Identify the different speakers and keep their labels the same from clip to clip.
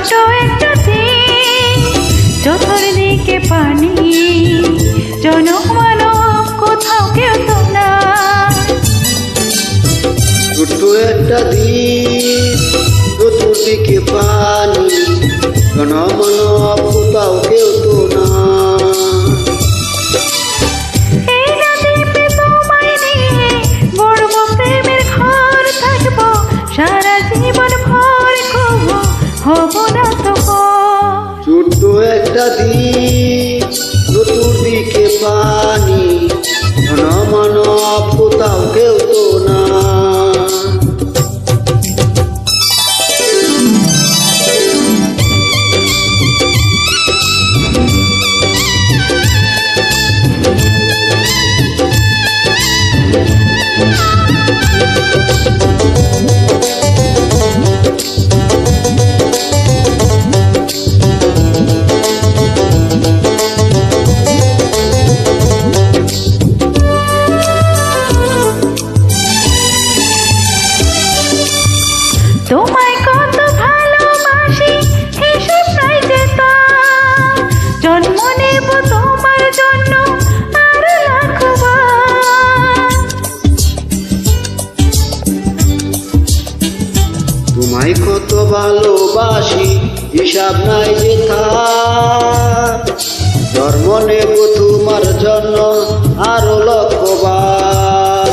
Speaker 1: ছোট একটা দিন, চতুর্দিকে পানি, জনক মানব কোথাও কেউ তো না।
Speaker 2: ছোট একটা দিন, চতুর্দিকে পানি, জনমানব কোথাও কেউ তো না।
Speaker 1: এই নদীতে তোমায় নিয়ে গড়ব প্রেমের ঘর, থাকবো সারা জীবন ভর, কবু হব না তো পর।
Speaker 2: ছোট্ট একটা দিন, চতুর্দিকে পানি, জনমানব কোথাও কেউ তো না।
Speaker 1: তোমায় কত ভালোবাসি হিসেব নাই যেতাম, জন্ম নেব তোমার জন্য আর লাখবার।
Speaker 2: তোমায় কত ভালোবাসি হিসাব নাই যেথা, জন্ম নেব তোমার জন্য আরো লক্ষবার।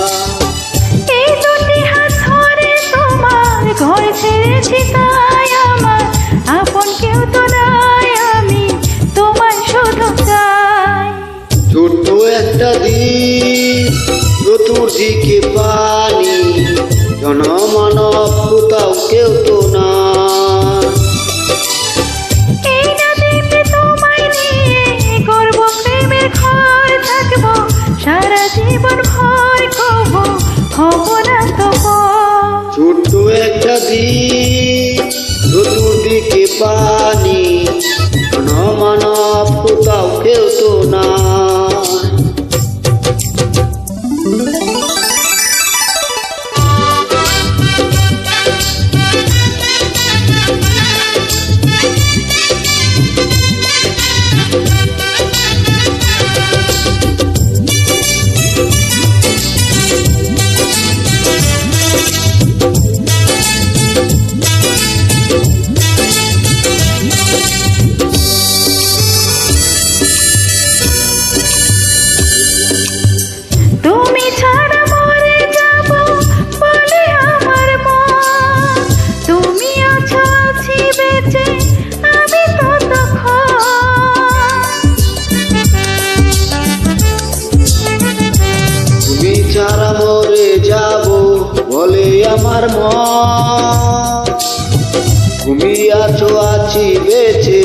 Speaker 1: এই দুটি হাত ধরে তোমার ঘর ছেড়েছি, তাই আমার আপন কেউ তো নাই, আমি তোমায় শুধু চাই।
Speaker 2: ছোট্ট একটা দিন, চতুর্দিকে পানি, জনমানব কোথাও কেউ তো না।
Speaker 1: এই নদীতে তোমায় নিয়ে গর্ব প্রেমের ঘর, থাকবো সারা জীবন ভর, কবু হব না তো পর।
Speaker 2: ছোট্ট একটা দিন, চতুর্দিকে পানি, জনমানব কোথাও কেউ তো না।
Speaker 1: তুমি ছাড়া মরে যাব বলে আমার মন, তুমি আছো আছি বেঁচে আমি ততক্ষণ।
Speaker 2: তুমি ছাড়া মরে যাব বলে আমার মন, তুমি আছো আছি বেঁচে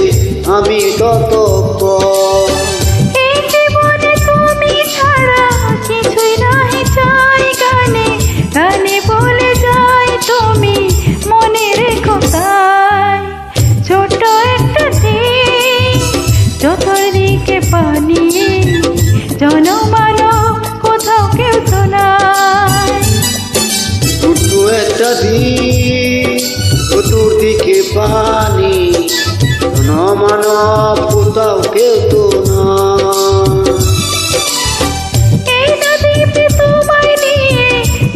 Speaker 2: আমি ততক্ষণ।
Speaker 1: এই জীবনে তুমি ছাড়া কিছুই নাহি চাই, গানে গানে বলে যাই তুমি মনে রেখো তাই। ছোট একটা দিন, চতুর্দিকে পানি, জনমানব কোথাও কেউ তো নাই।
Speaker 2: ছোট্ট একটা দিন, চতুর্দিকে পানি, জনমানব কোথাও কেউ তো না।
Speaker 1: এই নদীতে তোমায় নিয়ে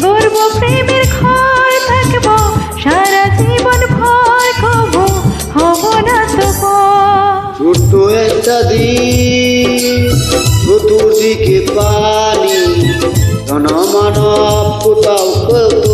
Speaker 1: গর্ব প্রেমের ঘর, থাকবো সারা জীবন ভর, কবু হব না তো পর।
Speaker 2: ছোট্ট একটা দিন, চতুর্দিকে পানি, জনমানব কোথাও কেউ তো